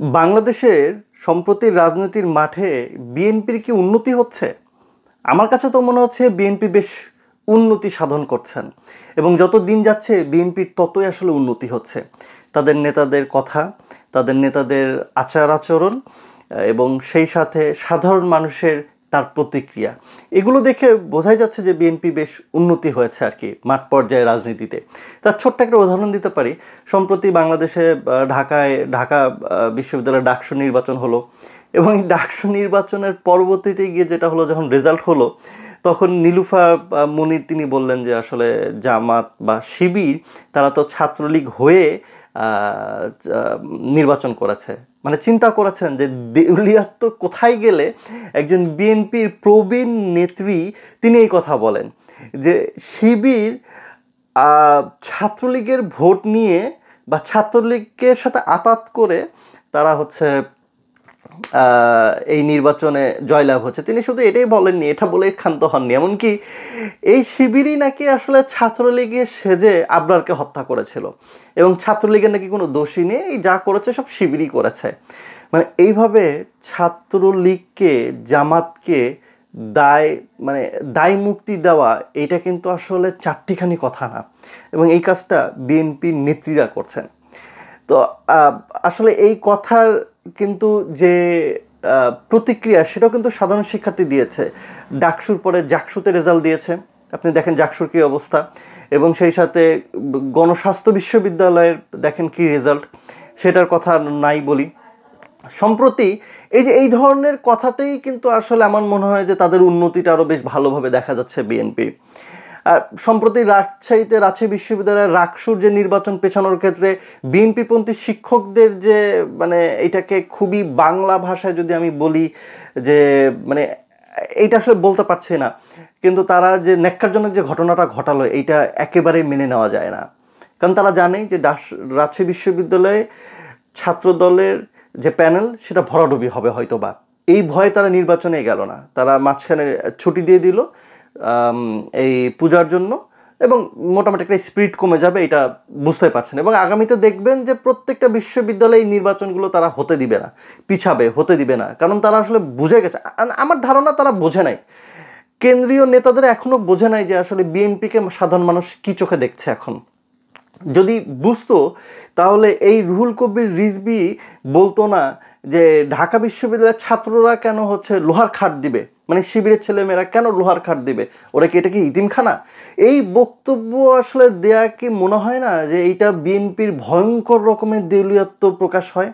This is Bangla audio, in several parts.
বাংলাদেশের সম্প্রতি রাজনীতির মাঠে বিএনপির কি উন্নতি হচ্ছে? আমার কাছে তো মনে হচ্ছে বিএনপি বেশ উন্নতি সাধন করছেন এবং যত দিন যাচ্ছে বিএনপির ততই আসলে উন্নতি হচ্ছে। তাদের নেতাদের কথা, তাদের নেতাদের আচার আচরণ এবং সেই সাথে সাধারণ মানুষের তার প্রতিক্রিয়া, এগুলো দেখে বোঝাই যাচ্ছে যে বিএনপি বেশ উন্নতি হয়েছে আর কি মাঠ পর্যায়ে রাজনীতিতে। তার ছোট্ট একটা উদাহরণ দিতে পারি। সম্প্রতি বাংলাদেশে ঢাকা বিশ্ববিদ্যালয়ের ডাকসু নির্বাচন হলো এবং এই ডাকসু নির্বাচনের পরবর্তীতে গিয়ে যেটা হলো, যখন রেজাল্ট হলো তখন নীলুফার মুনীর তিনি বললেন যে আসলে জামাত বা শিবির তারা তো ছাত্রলীগ হয়ে নির্বাচন করেছে। মানে চিন্তা করেছেন যে দেউলিয়াত্ব কোথায় গেলে একজন বিএনপির প্রবীণ নেত্রী তিনি এই কথা বলেন যে শিবির ছাত্রলীগের ভোট নিয়ে বা ছাত্রলীগের সাথে আতাত করে তারা হচ্ছে এই নির্বাচনে জয়লাভ হচ্ছে। তিনি শুধু এটাই বলেননি, এটা বলে ক্ষান্ত হননি, এমনকি এই শিবিরই নাকি আসলে ছাত্রলীগের সেজে আবরারকে হত্যা করেছিল এবং ছাত্রলীগের নাকি কোনো দোষী নেই, এই যা করেছে সব শিবিরই করেছে। মানে এইভাবে ছাত্রলীগকে, জামাতকে দায় মুক্তি দেওয়া, এটা কিন্তু আসলে চারটিখানি কথা না, এবং এই কাজটা বিএনপির নেত্রীরা করছেন। তো আসলে এই কথার কিন্তু যে প্রতিক্রিয়া, সেটাও কিন্তু সাধারণ শিক্ষার্থী দিয়েছে। ডাকসুর পরে জাকসুতে রেজাল্ট দিয়েছে, আপনি দেখেন জাকসুর কী অবস্থা, এবং সেই সাথে গণস্বাস্থ্য বিশ্ববিদ্যালয়ের দেখেন কি রেজাল্ট, সেটার কথা নাই বলি। সম্প্রতি এই ধরনের কথাতেই কিন্তু আসলে আমার মনে হয় যে তাদের উন্নতিটা আরও বেশ ভালোভাবে দেখা যাচ্ছে বিএনপি। আর সম্প্রতি রাজশাহী বিশ্ববিদ্যালয়ের রাকসুর যে নির্বাচন পেছানোর ক্ষেত্রে বিএনপিপন্থী শিক্ষকদের যে এটাকে খুবই বাংলা ভাষায় যদি আমি বলি যে এইটা আসলে বলতে পারছি না, কিন্তু তারা যে ন্যাক্কারজনক যে ঘটনাটা ঘটালো, এইটা একেবারেই মেনে নেওয়া যায় না। কারণ তারা জানে যে রাজশাহী বিশ্ববিদ্যালয়ে ছাত্রদলের যে প্যানেল সেটা ভরাডুবি হবে হয়তো বা, এই ভয়ে তারা নির্বাচনে গেল না, তারা মাঝখানে ছুটি দিয়ে দিল এই পূজার জন্য, এবং মোটামুটি একটা স্পিরিট কমে যাবে এটা বুঝতে পারছেন। এবং আগামীতে দেখবেন যে প্রত্যেকটা বিশ্ববিদ্যালয়ে এই নির্বাচনগুলো তারা হতে দিবে না, পিছাবে, হতে দিবে না, কারণ তারা আসলে বুঝে গেছে। আমার ধারণা তারা বোঝে নাই, কেন্দ্রীয় নেতাদের এখনো বোঝে নাই যে আসলে বিএনপিকে সাধারণ মানুষ কি চোখে দেখছে। এখন যদি বুঝতো তাহলে এই রুহুল কবির রিজভী বলতো না যে ঢাকা বিশ্ববিদ্যালয়ের ছাত্ররা কেন হচ্ছে লোহার খাট দিবে, মানে শিবিরের ছেলেমেয়েরা কেন লোহার খাট দিবে, ওরা কি এটা কি ইতিমখানা? এই বক্তব্য আসলে দেয়া কি মনে হয় না যে এইটা বিএনপির ভয়ঙ্কর রকমের দেউলিয়াত্ব প্রকাশ হয়?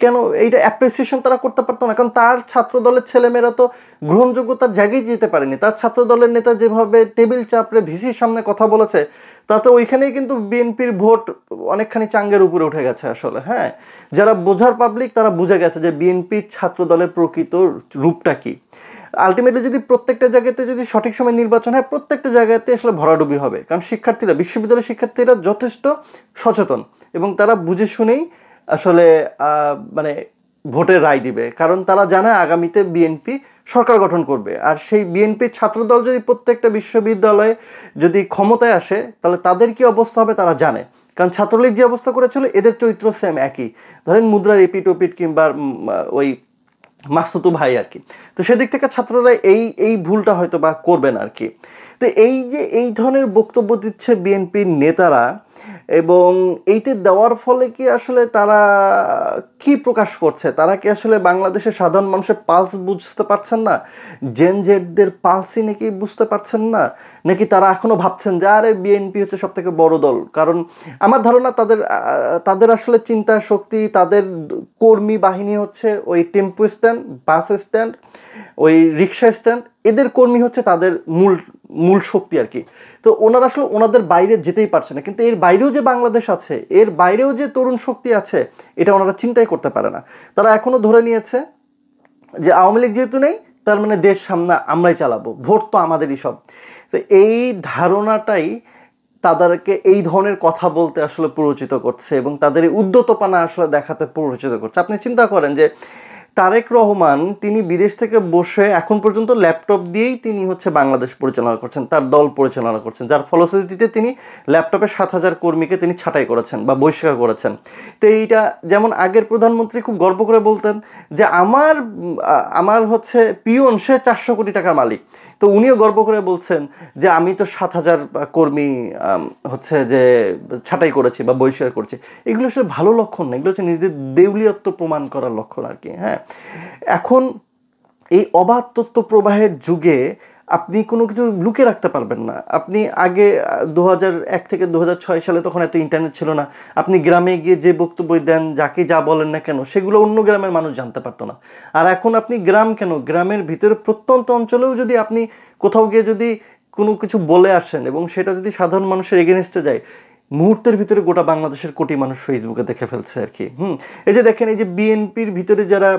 কেন এইটা অ্যাপ্রিসিয়েশন তারা করতে পারতো না? কারণ তার ছাত্র দলের ছেলেমেয়েরা তো গ্রহণযোগ্যতার জায়গায় যেতে পারেনি। তার ছাত্র দলের নেতা যেভাবে টেবিল চাপড়ে ভিসির সামনে কথা বলেছে, তাতে ওইখানেই কিন্তু বিএনপির ভোট অনেকখানি চাঙ্গের উপরে উঠে গেছে আসলে। হ্যাঁ, যারা বোঝার পাবলিক তারা বুঝে গেছে যে বিএনপির ছাত্র দলের প্রকৃত রূপটা কি। আলটিমেটলি যদি প্রত্যেকটা জায়গাতে যদি সঠিক সময় নির্বাচন হয়, প্রত্যেকটা জায়গাতে আসলে ভরাডুবি হবে, কারণ শিক্ষার্থীরা, বিশ্ববিদ্যালয়ের শিক্ষার্থীরা যথেষ্ট সচেতন এবং তারা বুঝে শুনেই আসলে ভোটের রায় দিবে, কারণ তারা জানে আগামীতে বিএনপি সরকার গঠন করবে। আর সেই বিএনপির ছাত্রদল যদি প্রত্যেকটা বিশ্ববিদ্যালয়ে যদি ক্ষমতায় আসে, তাহলে তাদের কি অবস্থা হবে তারা জানে, কারণ ছাত্রলীগ যে অবস্থা করেছিল এদের চরিত্র সেম একই, ধরেন মুদ্রার এপিট ওপিট কিংবা ওই মাসুতু ভাই আর কি। তো সেদিক থেকে ছাত্ররা এই ভুলটা হয়তো বা করবেন আর কি। তো এই যে এই ধরনের বক্তব্য দিচ্ছে বিএনপির নেতারা, এবং এইতে দেওয়ার ফলে কি আসলে তারা কি প্রকাশ করছে? তারা কি আসলে বাংলাদেশের সাধারণ মানুষের পালস বুঝতে পারছেন না? জেনজেডদের পালসই নাকি বুঝতে পারছেন না? নাকি তারা এখনো ভাবছেন যে আরে বিএনপি হচ্ছে সব থেকে বড় দল? কারণ আমার ধারণা তাদের আসলে চিন্তা শক্তি, তাদের কর্মী বাহিনী হচ্ছে ওই টেম্পো স্ট্যান্ড, বাস স্ট্যান্ড, ওই রিক্সা স্ট্যান্ড, এদের কর্মী হচ্ছে তাদের মূল শক্তি আর কি। তো ওনারা আসলে ওনাদের বাইরে যেতেই পারছে না, কিন্তু এর বাইরেও যে বাংলাদেশ আছে, এর বাইরেও যে তরুণ শক্তি আছে, এটা ওনারা চিন্তাই করতে পারে না। তারা এখনো ধরে নিয়েছে যে আওয়ামী লীগ যেহেতু নেই, তার মানে দেশ সামনে আমরাই চালাবো, ভোট তো আমাদেরই সব। তো এই ধারণাটাই তাদেরকে এই ধরনের কথা বলতে আসলে প্ররোচিত করছে এবং তাদের এই উদ্যতপনা আসলে দেখাতে প্ররোচিত করছে। আপনি চিন্তা করেন যে তারেক রহমান তিনি বিদেশ থেকে বসে এখন পর্যন্ত ল্যাপটপ দিয়েই তিনি হচ্ছে বাংলাদেশ পরিচালনা করছেন, তার দল পরিচালনা করছেন, যার ফলশ্রুতিতে তিনি ল্যাপটপে 7,000 কর্মীকে তিনি ছাঁটাই করেছেন বা বহিষ্কার করেছেন। তো এইটা যেমন আগের প্রধানমন্ত্রী খুব গর্ব করে বলতেন যে আমার হচ্ছে পিয়ন সে 400 কোটি টাকার মালিক, তো উনিও গর্ব করে বলছেন যে আমি তো 7,000 কর্মী হচ্ছে যে ছাঁটাই করেছি বা বহিষ্কার করছি। এগুলো আসলে ভালো লক্ষণ না, এগুলো হচ্ছে নিজেদের দেউলিয়ত্ব প্রমাণ করার লক্ষণ আর কি। হ্যাঁ, এখন এই অবাধ তথ্য প্রবাহের যুগে আপনি কোনো কিছু লুকিয়ে রাখতে পারবেন না। আপনি আগে 2001 থেকে 2006 সালে তখন এত ইন্টারনেট ছিল না, আপনি গ্রামে গিয়ে যে বক্তব্য দেন, যাকে যা বলেন না কেন, সেগুলো অন্য গ্রামের মানুষ জানতে পারতো না। আর এখন আপনি গ্রাম কেন, গ্রামের ভিতরে প্রত্যন্ত অঞ্চলেও যদি আপনি কোথাও গিয়ে যদি কোনো কিছু বলে আসেন এবং সেটা যদি সাধারণ মানুষের এগেনস্টে যায়, মুহূর্তের ভিতরে গোটা বাংলাদেশের কোটি মানুষ ফেসবুকে দেখে ফেলছে আর কি। এই যে দেখেন, এই যে বিএনপির ভিতরে যারা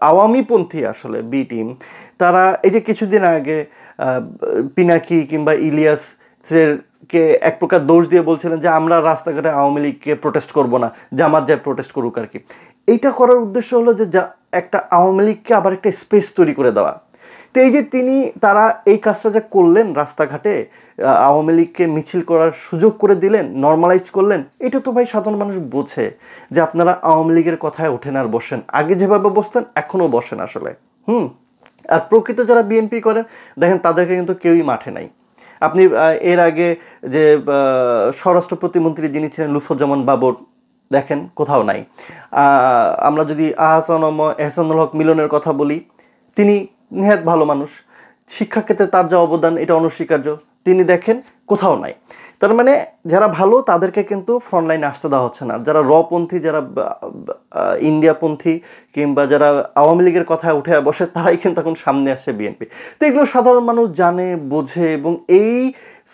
আওয়ামীপন্থী আসলে বি টিম, তারা এই যে কিছুদিন আগে পিনাকি কিংবা ইলিয়াসের কে এক প্রকার দোষ দিয়ে বলছিলেন যে আমরা রাস্তাঘাটে আওয়ামী লীগকে প্রোটেস্ট করব না, জামাত যায় প্রোটেস্ট করুক আর কি। এইটা করার উদ্দেশ্য হলো যে একটা আওয়ামী লীগকে আবার একটা স্পেস তৈরি করে দেওয়া। তো এই যে তারা এই কাজটা যে করলেন, রাস্তাঘাটে আওয়ামী লীগকে মিছিল করার সুযোগ করে দিলেন, নর্মালাইজ করলেন, এটা তো ভাই সাধারণ মানুষ বোঝে যে আপনারা আওয়ামী লীগের কথায় ওঠেন আর বসেন, আগে যেভাবে বসতেন এখনও বসেন আসলে। আর প্রকৃত যারা বিএনপি করেন দেখেন তাদেরকে কিন্তু কেউই মাঠে নাই। আপনি এর আগে যে স্বরাষ্ট্র প্রতিমন্ত্রী যিনি ছিলেন লুৎফুজ্জামান বাবর, দেখেন কোথাও নাই। আমরা যদি এহসানুল হক মিলনের কথা বলি, তিনি নেহাত ভালো মানুষ, শিক্ষাক্ষেত্রে তার যা অবদান এটা অনস্বীকার্য, তিনি দেখেন কোথাও নাই। তার মানে যারা ভালো তাদেরকে কিন্তু ফ্রন্টলাইনে আসতে দেওয়া হচ্ছে না, যারা রপন্থী, যারা ইন্ডিয়াপন্থী কিংবা যারা আওয়ামী লীগের কথায় উঠে বসে, তারাই কিন্তু এখন সামনে আসছে বিএনপি। তো এগুলো সাধারণ মানুষ জানে, বোঝে, এবং এই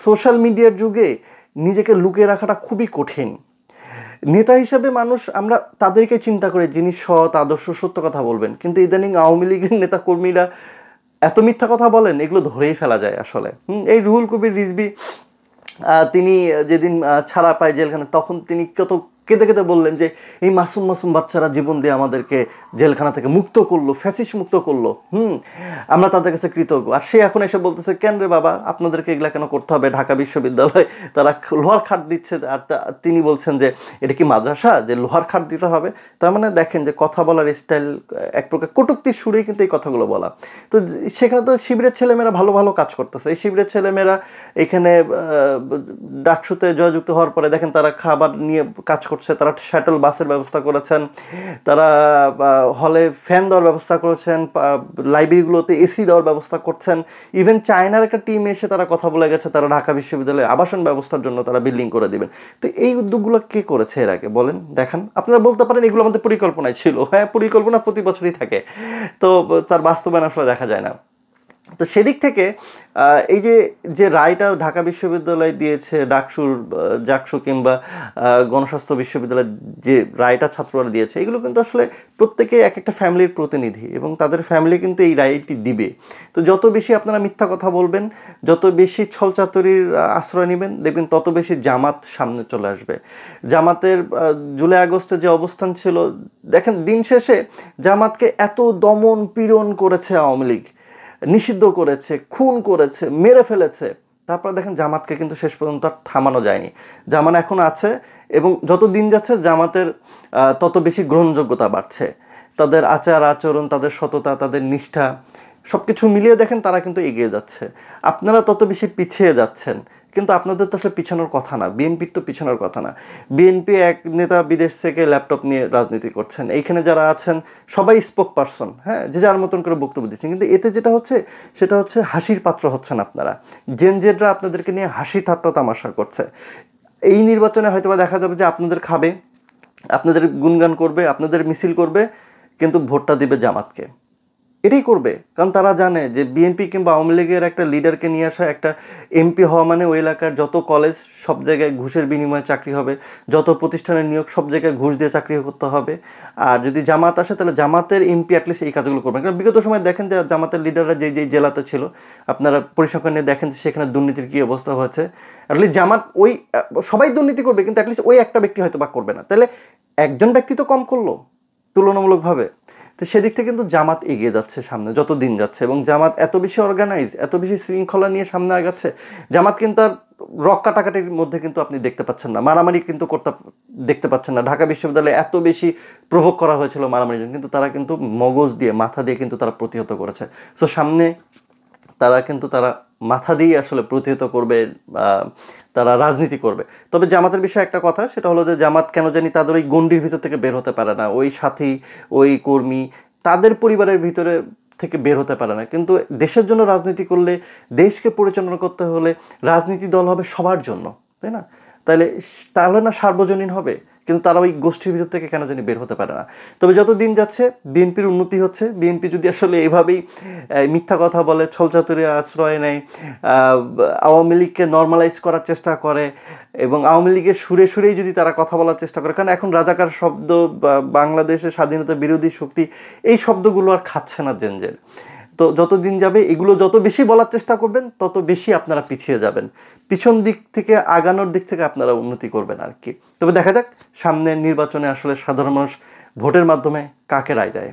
সোশ্যাল মিডিয়ার যুগে নিজেকে লুকিয়ে রাখাটা খুবই কঠিন। নেতা হিসাবে মানুষ আমরা তাদেরকে চিন্তা করি যিনি সৎ, আদর্শ, সত্য কথা বলবেন, কিন্তু ইদানিং আওয়ামী লীগের নেতা কর্মীরা এত মিথ্যা কথা বলেন, এগুলো ধরেই ফেলা যায় আসলে। এই রুহুল কবির রিজভী তিনি যেদিন ছাড়া পায় জেলখানা, তখন তিনি কত কেঁদে কেঁদে বললেন যে এই মাসুম মাসুম বাচ্চারা জীবন দিয়ে আমাদেরকে জেলখানা থেকে মুক্ত করলো, ফ্যাসিস্ট মুক্ত করলো, আমরা তাদের কাছে কৃতজ্ঞ। আর সে এখন এসে বলতেছে কেন রে বাবা আপনাদেরকে এগুলা কেন করতে হবে, ঢাকা বিশ্ববিদ্যালয় তারা লোহার খাট দিচ্ছে, আর তিনি বলছেন যে এটা কি মাদ্রাসা যে লোহার খাট দিতে হবে। তার মানে দেখেন যে কথা বলার স্টাইল এক প্রকার কটূক্তির সুরেই কিন্তু এই কথাগুলো বলা। তো সেখানে তো শিবিরের ছেলেমেয়েরা ভালো ভালো কাজ করতেছে, এই শিবিরের ছেলেমেয়েরা এখানে ডাকসুতে জয়যুক্ত হওয়ার পরে দেখেন তারা খাবার নিয়ে কাজ করছে, তারা শাটল বাসের ব্যবস্থা করেছেন, তারা হলে ফ্যান দেওয়ার ব্যবস্থা করেছেন, লাইব্রেরিগুলোতে এসি দেওয়ার ব্যবস্থা করছেন। ইভেন চায়নার একটা টিম এসে তারা কথা বলে গেছে, তারা ঢাকা বিশ্ববিদ্যালয়ে আবাসন ব্যবস্থার জন্য তারা বিল্ডিং করে দিবেন। তো এই উদ্যোগগুলো কে করেছে এর আগে বলেন, দেখান। আপনারা বলতে পারেন এগুলো আমাদের পরিকল্পনায় ছিল, হ্যাঁ পরিকল্পনা প্রতি বছরই থাকে, তো তার বাস্তবায়ন আসলে দেখা যায় না। তো সেদিক থেকে এই যে রায়টা ঢাকা বিশ্ববিদ্যালয় দিয়েছে, জাকসু কিংবা গণস্বাস্থ্য বিশ্ববিদ্যালয় যে রায়টা ছাত্ররা দিয়েছে, এগুলো কিন্তু আসলে প্রত্যেকে এক একটা ফ্যামিলির প্রতিনিধি এবং তাদের ফ্যামিলি কিন্তু এই রায়টি দিবে। তো যত বেশি আপনারা মিথ্যা কথা বলবেন, যত বেশি ছলচাতুরির আশ্রয় নেবেন, দেখবেন তত বেশি জামাত সামনে চলে আসবে। জামাতের জুলাই আগস্টে যে অবস্থান ছিল, দেখেন দিন শেষে জামাতকে এত দমন পীড়ন করেছে আওয়ামী লীগ, নিষিদ্ধ করেছে, খুন করেছে, মেরে ফেলেছে, তারপরে দেখেন জামাতকে কিন্তু শেষ পর্যন্ত আর থামানো যায়নি। জামাত এখন আছে এবং যত দিন যাচ্ছে জামাতের তত বেশি গ্রহণযোগ্যতা বাড়ছে। তাদের আচার আচরণ, তাদের সততা, তাদের নিষ্ঠা, সব কিছু মিলিয়ে দেখেন তারা কিন্তু এগিয়ে যাচ্ছে। আপনারা তত বেশি পিছিয়ে যাচ্ছেন, কিন্তু আপনাদের তো আসলে পিছানোর কথা না, বিএনপির তো পিছানোর কথা না। বিএনপি এক নেতা বিদেশ থেকে ল্যাপটপ নিয়ে রাজনীতি করছেন, এইখানে যারা আছেন সবাই স্পোক পারসন, হ্যাঁ, যে যার মতন করে বক্তব্য দিচ্ছেন, কিন্তু এতে যেটা হচ্ছে সেটা হচ্ছে হাসির পাত্র হচ্ছেন আপনারা। জেনজেডরা আপনাদেরকে নিয়ে হাসি ঠাট্টা তামাশা করছে। এই নির্বাচনে হয়তো বা দেখা যাবে যে আপনাদের খাবে, আপনাদের গুণগান করবে, আপনাদের মিছিল করবে, কিন্তু ভোটটা দিবে জামাতকে। এটাই করবে, কারণ তারা জানে যে বিএনপি কিংবা আওয়ামী লীগের একটা লিডারকে নিয়ে আসা, একটা এমপি হওয়া মানে ওই এলাকার যত কলেজ সব জায়গায় ঘুষের বিনিময়ে চাকরি হবে, যত প্রতিষ্ঠানের নিয়োগ সব জায়গায় ঘুষ দিয়ে চাকরি করতে হবে। আর যদি জামাত আসে তাহলে জামাতের এমপি অ্যাটলিস্ট এই কাজগুলো করবেন। কারণ বিগত সময় দেখেন যে জামাতের লিডাররা যেই জেলাতে ছিল, আপনারা পরিসংখ্যান নিয়ে দেখেন যে সেখানে দুর্নীতির কী অবস্থা হয়েছে। অ্যাটলিস্ট জামাত ওই সবাই দুর্নীতি করবে, কিন্তু অ্যাটলিস্ট ওই একটা ব্যক্তি হয়তো বা করবে না, তাহলে একজন ব্যক্তি তো কম করলো তুলনামূলকভাবে। তো সেদিক থেকে কিন্তু জামাত এগিয়ে যাচ্ছে সামনে যত দিন যাচ্ছে, এবং জামাত এত বেশি অর্গানাইজ, এত বেশি শৃঙ্খলা নিয়ে সামনে আগাচ্ছে। জামাত কিন্তু আর রক কাটাকাটির মধ্যে কিন্তু আপনি দেখতে পাচ্ছেন না, মারামারি কিন্তু দেখতে পাচ্ছেন না। ঢাকা বিশ্ববিদ্যালয়ে এত বেশি প্রভোগ করা হয়েছিল মারামারির জন্য, কিন্তু তারা কিন্তু মগজ দিয়ে, মাথা দিয়ে কিন্তু তারা প্রতিহত করেছে। সো সামনে তারা মাথা দিয়ে আসলে প্রতিহত করবে, তারা রাজনীতি করবে। তবে জামাতের বিষয়ে একটা কথা, সেটা হলো যে জামাত কেন জানি তাদের ওই গণ্ডির ভিতর থেকে বের হতে পারে না, ওই সাথী, ওই কর্মী, তাদের পরিবারের ভিতরে থেকে বের হতে পারে না। কিন্তু দেশের জন্য রাজনীতি করলে, দেশকে পরিচালনা করতে হলে রাজনীতি দল হবে সবার জন্য, তাই না? তাহলে না সার্বজনীন হবে, কিন্তু তারা ওই গোষ্ঠীর ভিতর থেকে কেন জানি বের হতে পারে না। তবে যত দিন যাচ্ছে বিএনপির উন্নতি হচ্ছে। বিএনপি যদি আসলে এভাবেই মিথ্যা কথা বলে, ছলচাতুরে আশ্রয় নেয়, আওয়ামী লীগকে নর্মালাইজ করার চেষ্টা করে, এবং আওয়ামী লীগের সুরে সুরেই যদি তারা কথা বলার চেষ্টা করে, কারণ এখন রাজাকার শব্দ বা বাংলাদেশের স্বাধীনতা বিরোধী শক্তি, এই শব্দগুলো আর খাচ্ছে না জেনজের। তো যত দিন যাবে এগুলো যত বেশি বলার চেষ্টা করবেন, তত বেশি আপনারা পিছিয়ে যাবেন, পিছন দিক থেকে আগানোর দিক থেকে আপনারা উন্নতি করবেন আর কি। তবে দেখা যাক সামনের নির্বাচনে আসলে সাধারণ মানুষ ভোটের মাধ্যমে কাকে রায় দেয়।